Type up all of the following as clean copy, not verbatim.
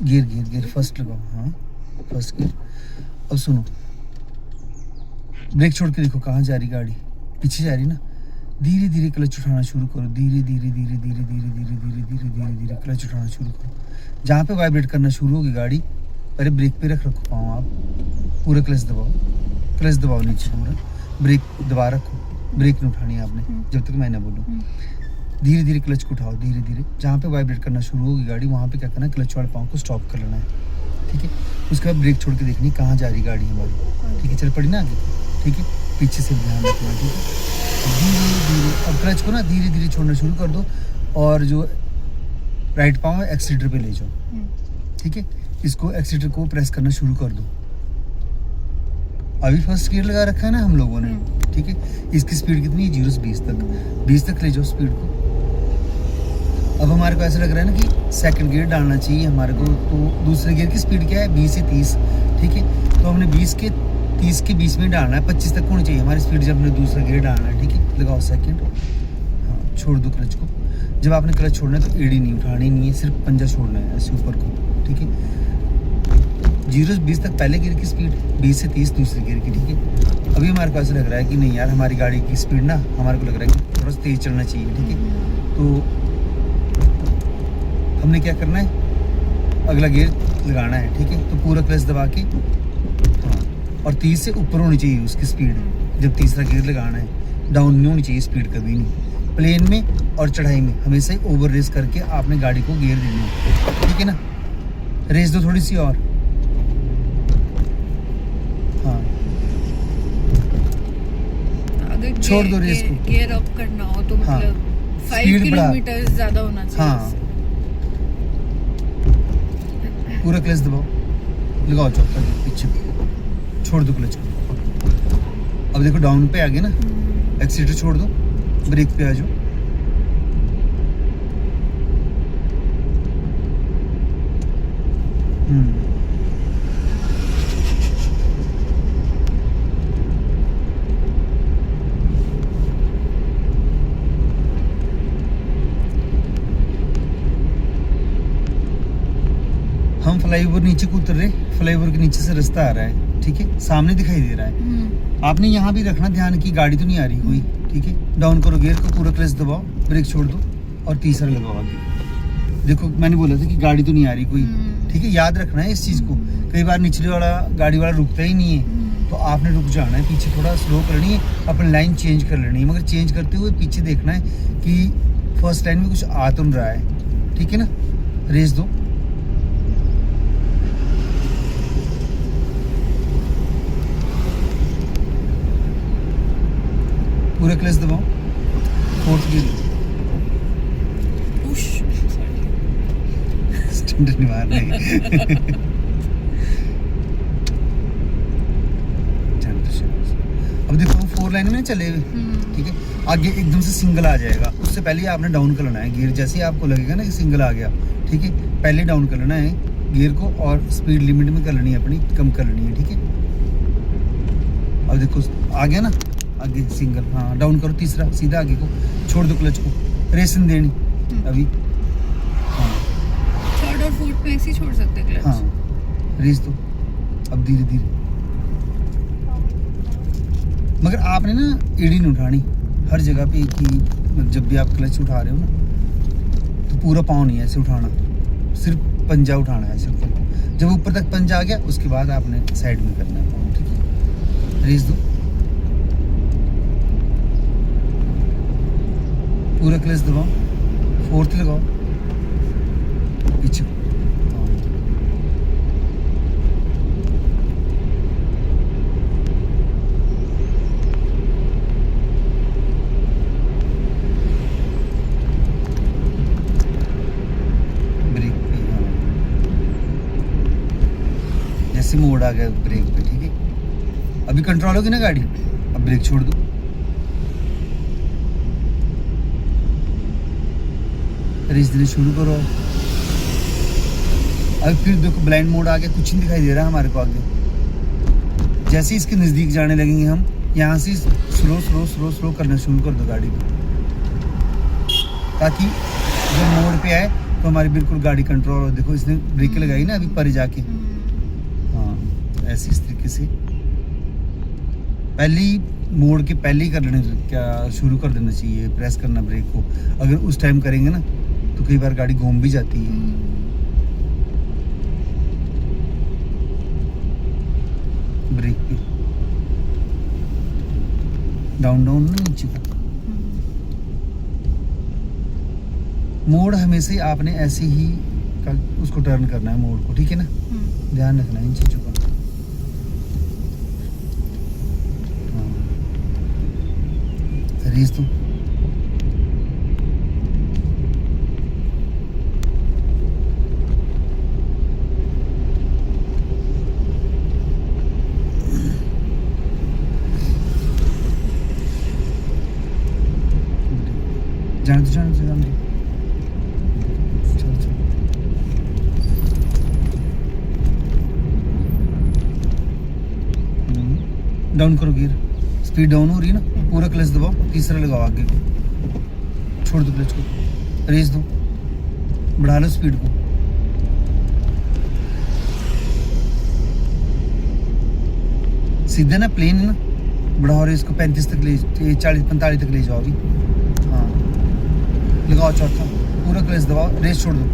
Gear gear gear first लगाओ, हाँ first gear. अब सुनो, ब्रेक छोड़ के देखो कहाँ जा रही गाड़ी, पीछे जा रही ना। धीरे धीरे क्लच उठाना शुरू करो, धीरे धीरे धीरे धीरे धीरे धीरे धीरे धीरे धीरे धीरे क्लच उठाना शुरू करो। जहाँ पे वाइब्रेट करना शुरू होगी गाड़ी, पहले ब्रेक पे रखो पाँव आप, पूरा क्लच दबाओ नीचे पूरा, ब्रेक दबा रखो, ब्रेक नहीं उठानी है आपने जब तक मैं ना बोलूँ। धीरे धीरे क्लच को उठाओ, धीरे धीरे जहाँ पे वाइब्रेट करना शुरू होगी गाड़ी, वहाँ पे क्या करना है, क्लच वाले पाँव को स्टॉप कर लेना है, ठीक है। उसके बाद ब्रेक छोड़ के देखनी कहाँ जा रही गाड़ी हमारी, ठीक है। चल पड़ी ना आगे, ठीक है। पीछे से ध्यान रखना, ठीक है। धीरे धीरे अब क्लच को ना धीरे धीरे छोड़ना शुरू कर दो, और जो राइट पाँव है एक्सीटर पे ले जाओ, ठीक है। इसको एक्सीटर को प्रेस करना शुरू कर दो। अभी फर्स्ट गियर लगा रखा है ना हम लोगों ने, ठीक है। इसकी स्पीड कितनी है, 0 से 20 तक ले जाओ स्पीड को। अब हमारे को ऐसा लग रहा है ना कि सेकंड गियर डालना चाहिए हमारे को, तो दूसरे गियर की स्पीड क्या है, 20 से 30, ठीक है। तो हमने 20 के 30 के 20 में डालना है, 25 तक होनी चाहिए हमारी स्पीड जब हमने दूसरा गियर डालना है, ठीक है। लगाओ सेकंड, हाँ छोड़ दो क्लच को। जब आपने क्लच छोड़ना है तो एड़ी नहीं उठानी नहीं है, सिर्फ पंजा छोड़ना है ऐसे ऊपर को, ठीक है। 0 से 20 तक पहले गियर की स्पीड, 20 से 30 दूसरे गियर की, ठीक है। अभी हमारे को ऐसा लग रहा है कि नहीं यार, हमारी गाड़ी की स्पीड ना हमारे को लग रहा है कि थोड़ा सा तेज चलना चाहिए, ठीक है। तो हमने क्या करना है, अगला गियर लगाना है, ठीक है। तो पूरा क्लच दबा के, हाँ, और 30 से ऊपर होनी चाहिए उसकी स्पीड जब तीसरा गियर लगाना है। डाउन नहीं होनी चाहिए स्पीड कभी नहीं। प्लेन में और चढ़ाई में हमेशा ही ओवर रेस करके आपने गाड़ी को गियर देनी है, ठीक है ना। रेस दो थोड़ी सी और, हाँ अगर छोड़ दो रेस को, गियर अप करना हो तो हाँ, मतलब 5 स्पीड बढ़ा, किलोमीटर ज्यादा होना चाहिए। हाँ पूरा क्लच दबाओ, लगाओ चौथा गियर पीछे, छोड़ दो क्लच को। अब देखो डाउन पे आ गए ना, एक्सीटर छोड़ दो, ब्रेक पे आ जाओ। हम फ्लाईओवर नीचे को उतर रहे, फ्लाईओवर के नीचे से रास्ता आ रहा है, ठीक है, सामने दिखाई दे रहा है। आपने यहाँ भी रखना ध्यान की गाड़ी तो नहीं आ रही कोई, ठीक है। डाउन करो गियर को, पूरा क्लच दबाओ, ब्रेक छोड़ दो और तीसरा लगाओ आगे। देखो मैंने बोला था कि गाड़ी तो नहीं आ रही कोई, ठीक है। याद रखना है इस चीज़ को। कई बार निचले वाला गाड़ी वाला रुकता ही नहीं है, तो आपने रुक जाना है, पीछे थोड़ा स्लो करनी है, अपनी लाइन चेंज कर लेनी है। मगर चेंज करते हुए पीछे देखना है कि फर्स्ट लाइन में कुछ आ तो नहीं रहा है, ठीक है ना। रेस दो, पूरा क्लच दबाओ, फोर्थ गियर स्टैंडर्ड नहीं मार रही। अब देखो हम 4 लाइन में चले हुए, ठीक है। आगे एकदम से सिंगल आ जाएगा, उससे पहले आपने डाउन कर लेना है गियर। जैसे ही आपको लगेगा ना कि सिंगल आ गया, ठीक है, पहले डाउन कर लेना है गियर को, और स्पीड लिमिट में कर लेनी है अपनी, कम कर लेनी है, ठीक है। अब देखो आ गया ना आगे सिंगल, हाँ डाउन करो तीसरा, सीधा आगे को, छोड़ दो क्लच को, रेसन देनी अभी, हाँ थर्ड और फोर्थ पे ऐसे ही छोड़ सकते क्लच, हाँ रेस दो अब धीरे धीरे। मगर आपने ना एड़ी नहीं उठानी हर जगह पे कि जब भी आप क्लच उठा रहे हो ना, तो पूरा पाँव नहीं ऐसे उठाना, सिर्फ पंजा उठाना है ऐसे ऊपर को। जब ऊपर तक पंजा आ गया उसके बाद आपने साइड में करना है पाँव, ठीक है। रेस दो, पूरा क्लच दबाओ, फोर्थ लगाओ, पीछे ब्रेक पे, जैसे मोड़ आ गया ब्रेक पे, ठीक है। अभी कंट्रोल होगी ना गाड़ी, अब ब्रेक छोड़ दो, रेस देना शुरू करो। अब फिर देखो ब्लाइंड मोड आ गया, कुछ नहीं दिखाई दे रहा हमारे को आगे। जैसे इसके नज़दीक जाने लगेंगे हम, यहाँ से स्लो स्लो स्लो स्लो करना शुरू कर दो गाड़ी को, ताकि जब मोड़ पे आए तो हमारी बिल्कुल गाड़ी कंट्रोल हो। देखो इसने ब्रेक लगाई ना अभी पर जाके। हाँ ऐसे इस तरीके से पहली मोड़ के पहले ही कर लेने, क्या शुरू कर देना चाहिए प्रेस करना ब्रेक को। अगर उस टाइम करेंगे ना तो कई बार गाड़ी घूम भी जाती है। ब्रेक पे डाउन डाउन ना नीचे को। मोड़ हमेशा ही आपने ऐसे ही उसको टर्न करना है मोड़ को, ठीक है ना। ध्यान रखना है इन चीजों का। रेस तो जाने दो जाने दो जाने दो। चलो चलो डाउन करो गियर। स्पीड डाउन हो रही है ना, पूरा क्लच दबाओ, तीसरा लगाओ आगे को, छोड़ दो क्लच को, रेस दो, बढ़ा लो स्पीड को। सीधे ना प्लेन है ना, बढ़ाओ रेस को 35 तक ले, 40-45 तक ले जाओ अभी। हाँ लगाओ चौथा, पूरा क्लच दबाओ, रेस छोड़ दो।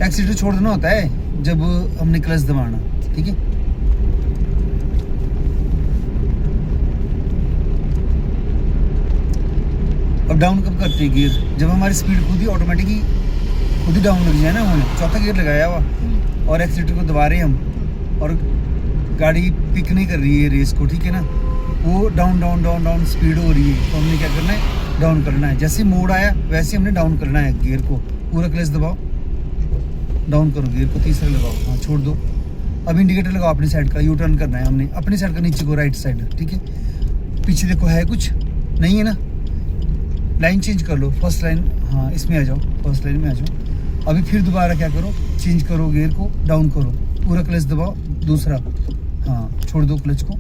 एक्सीटर छोड़ देना होता है जब हमने क्लच दबाना, ठीक है। अब डाउन कब करते हैं गियर, जब हमारी स्पीड खुद ही ऑटोमेटिकली खुद ही डाउन लग जाए ना। हमने चौथा गियर लगाया हुआ और एक्सीटर को दबा रहे हैं हम, और गाड़ी पिक नहीं कर रही है रेस को, ठीक है ना। वो down down down down speed हो रही है, तो हमने क्या करना है, डाउन करना है। जैसे मोड़ आया वैसे हमने डाउन करना है गियर को, पूरा क्लच दबाओ, डाउन करो गियर को, तीसरा लगाओ, हाँ छोड़ दो। अब इंडिकेटर लगाओ अपनी साइड का, यू टर्न करना है हमने अपनी साइड का, नीचे को राइट साइड, ठीक है। पीछे देखो है कुछ नहीं है ना, लाइन चेंज कर लो, फर्स्ट लाइन, हाँ इसमें आ जाओ, फर्स्ट लाइन में आ जाओ। अभी फिर दोबारा क्या करो, चेंज करो गियर को, डाउन करो, पूरा क्लच दबाओ, दूसरा, हाँ छोड़ दो क्लच को।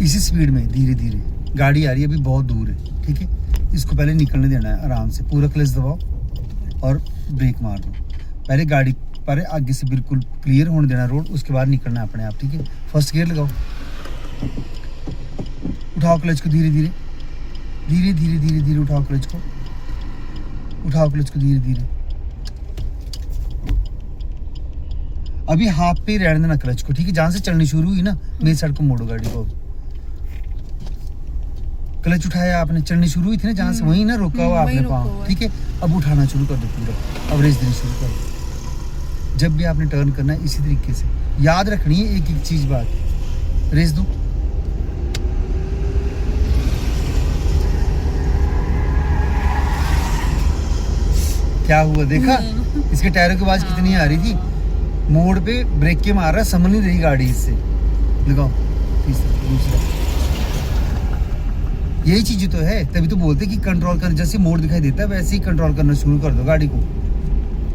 इसी स्पीड में धीरे धीरे गाड़ी आ रही है, अभी बहुत दूर है, ठीक है। इसको पहले निकलने देना है आराम से, पूरा क्लच दबाओ और ब्रेक मार दो। पहले गाड़ी पर आगे से बिल्कुल क्लियर होने देना रोड, उसके बाद निकलना है अपने आप, ठीक है। फर्स्ट गियर लगाओ, उठाओ क्लच को धीरे धीरे धीरे धीरे धीरे धीरे, उठाओ क्लच को, उठाओ क्लच को धीरे धीरे। अभी हाफ पे रहने देना क्लच को, ठीक है। जहां से चलनी शुरू हुई ना, मेरी साइड को मोड़ो गाड़ी को। क्लच उठाया आपने, चलनी शुरू हुई थी ना जहां से, वहीं ना रोका हुआ आपने पाँव, ठीक है। अब उठाना शुरू कर दो पूरा, अब रेस देनी शुरू कर दो। जब भी आपने टर्न करना है इसी तरीके से, याद रखनी है एक एक चीज बात, रेस दो। क्या हुआ देखा, इसके टायरों की आवाज कितनी आ रही थी। मोड़ पे ब्रेक के मार रहा, समझ नहीं रही गाड़ी इससे। लगाओ तीसरा, दूसरा, यही चीज तो है, तभी तो बोलते कि कंट्रोल कर, जैसे मोड़ दिखाई देता है वैसे ही कंट्रोल करना शुरू कर दो गाड़ी को।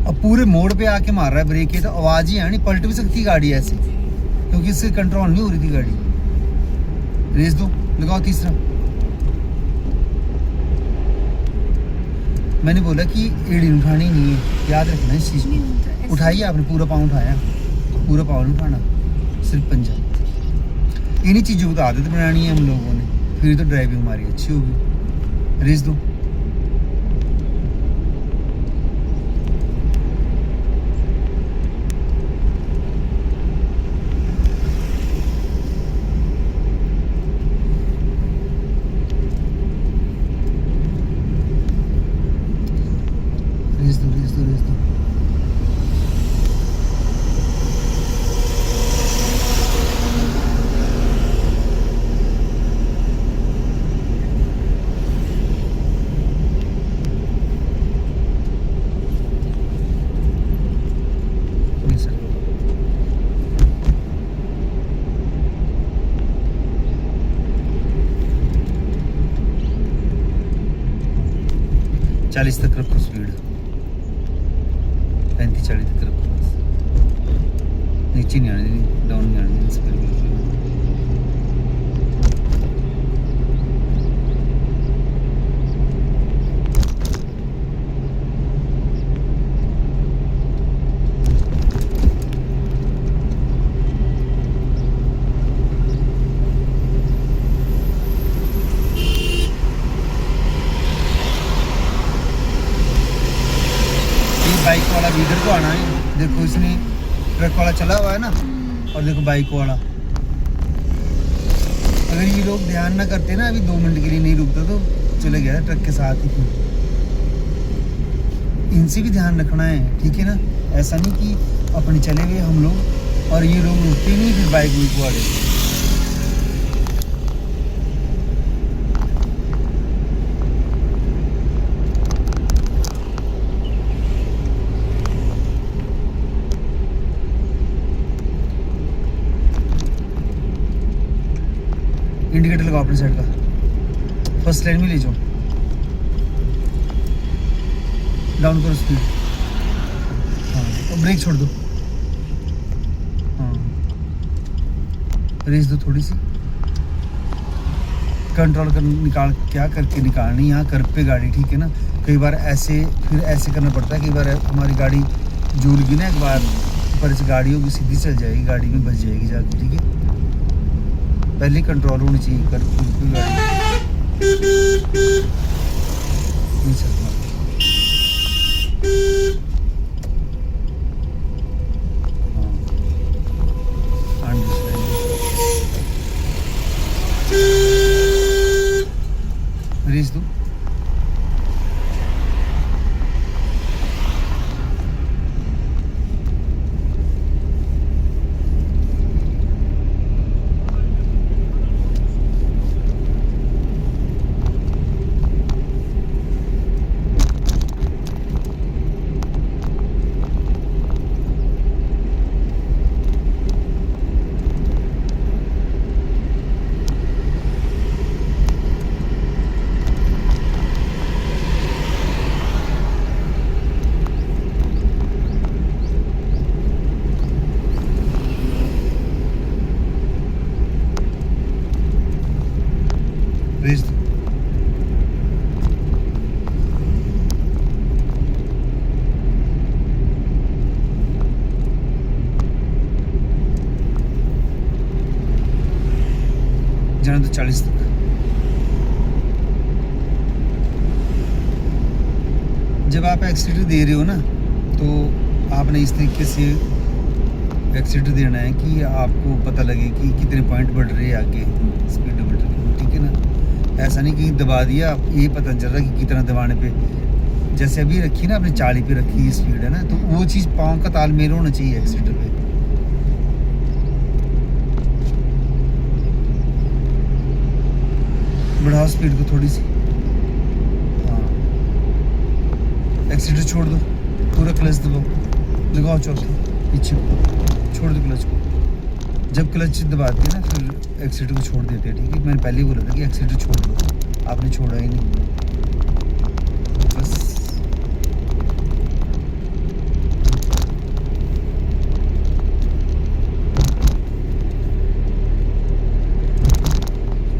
अब पूरे मोड़ पे आके मार रहा है ब्रेक, ये तो आवाज ही आनी, पलट भी सकती गाड़ी ऐसे, क्योंकि इससे कंट्रोल नहीं हो रही थी गाड़ी। रेस दो, लगाओ तीसरा। मैंने बोला कि एड़ी उठानी नहीं है, याद रखना इस चीज को। उठाइए आपने, पूरा पाँव उठाया, पूरा पाँव नहीं उठाना, सिर्फ पंजा। इन्हीं चीज़ों को आदत बनानी है हम लोगों ने, फिर तो ड्राइविंग हमारी अच्छी होगी। रेस दो, रेस दो, रेस दो, रेस दो। रेस दो। 40 तक रखो स्पीड, 35-40 तक रखो बस, नीचे नहीं आने देनी, डाउन नहीं आने देनी स्पीड बिल्कुल। अब इधर को आना है। देखो इसने ट्रक वाला चला हुआ है ना, और देखो बाइक वाला। अगर ये लोग ध्यान ना करते ना, अभी 2 मिनट के लिए नहीं रुकता तो चले गया ट्रक के साथ ही। फिर इनसे भी ध्यान रखना है, ठीक है ना। ऐसा नहीं कि अपने चले गए हम लोग और ये लोग रुकते नहीं, फिर बाइक को आ गए। इंडिकेटर लगाओ अपनी साइड का, फर्स्ट लाइन में ले जाओ, डाउन करो स्पीड। हाँ, और ब्रेक छोड़ दो। हाँ, रेस दो थोड़ी सी, कंट्रोल कर, निकाल क्या करके निकालनी, यहाँ कर पे गाड़ी, ठीक है ना। कई बार ऐसे फिर ऐसे करना पड़ता है, कई बार हमारी गाड़ी जुड़गी ना, एक बार ऊपर से गाड़ी होगी सीधी चल जाएगी, गाड़ी में बच जाएगी जाके, ठीक है। पहले कंट्रोल होनी चाहिए कर कोई गाड़ी नहीं चलना। रेस दो। रेस दो। जाने तो 40 तक। जब आप एक्सीटर दे रहे हो ना, तो आपने इस तरीके से एक्सीटर देना है कि आपको पता लगे कि कितने पॉइंट बढ़ रहे हैं आगे, स्पीड बढ़ रही है, ठीक है ना। ऐसा नहीं कि दबा दिया, ये पता चल रहा कि कितना दबाने पे। जैसे अभी रखी ना आपने 40 पे रखी है स्पीड, है ना, तो वो चीज़ पाँव का तालमेल होना चाहिए एक्सीटर पे। बढ़ाओ स्पीड को थोड़ी सी। हाँ, एक्सीटर छोड़ दो, पूरा क्लच दबाओ, लगाओ चौथा पीछे, छोड़ दो क्लच को। जब क्लच दबाते हैं ना, फिर एक्सीटर को छोड़ देते हैं, ठीक है। मैंने पहले ही बोला था कि एक्सीटर छोड़ दो, आपने छोड़ा ही नहीं, बस।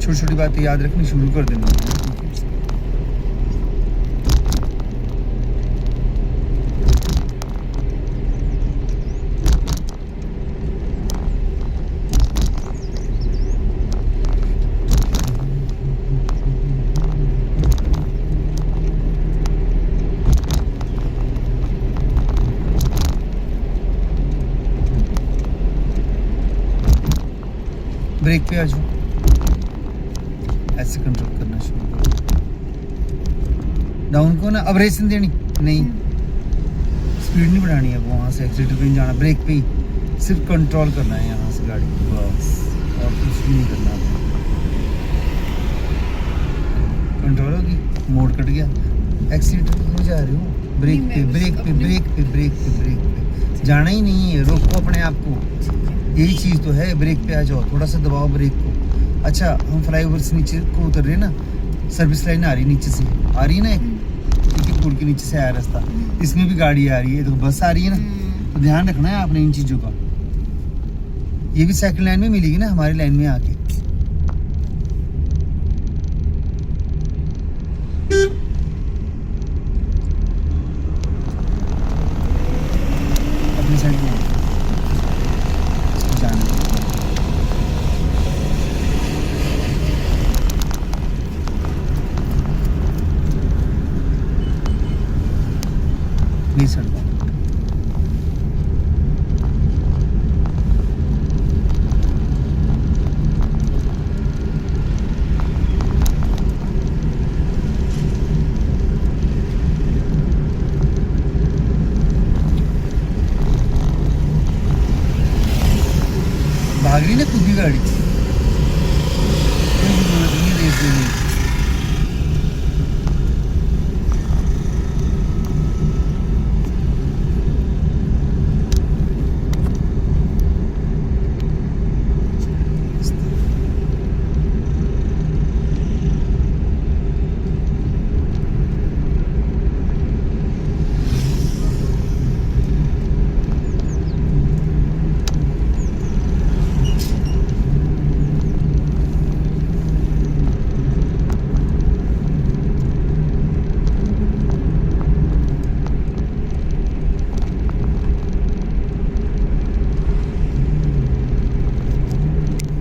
छोटी छोटी बातें याद रखनी शुरू कर देना, ठीक है। ब्रेक पे आ जाओ, ऐसे कंट्रोल करना शुरू करो। डाउन को ना अब रेस नहीं देनी, नहीं स्पीड नहीं बढ़ानी है, वो वहाँ से एक्सीटर पे नहीं जाना, ब्रेक पे ही सिर्फ कंट्रोल करना है यहाँ से गाड़ी, बस, और कुछ भी नहीं करना। कंट्रोल होगी, मोड़ कट गया, एक्सीटर क्यों जा रहे हो, ब्रेक पे ब्रेक पे ब्रेक पे ब्रेक पे ब्रेक पे जाना ही नहीं है, रोको अपने आप को, यही चीज़ तो है। ब्रेक पे आ जाओ, थोड़ा सा दबाओ ब्रेक को। अच्छा, हम फ्लाईओवर से नीचे को उतर रहे हैं ना, सर्विस लाइन आ रही है नीचे से, आ रही है ना, एक ठीक है, पुल के नीचे से आया रास्ता, इसमें भी गाड़ी आ रही है, तो बस आ रही है ना, तो ध्यान रखना है आपने इन चीज़ों का। ये भी सेकंड लाइन में मिलेगी ना हमारी लाइन में आके। अपनी साइड में जाना, नहीं सड़ता। भाग रही ना खुद ही गाड़ी।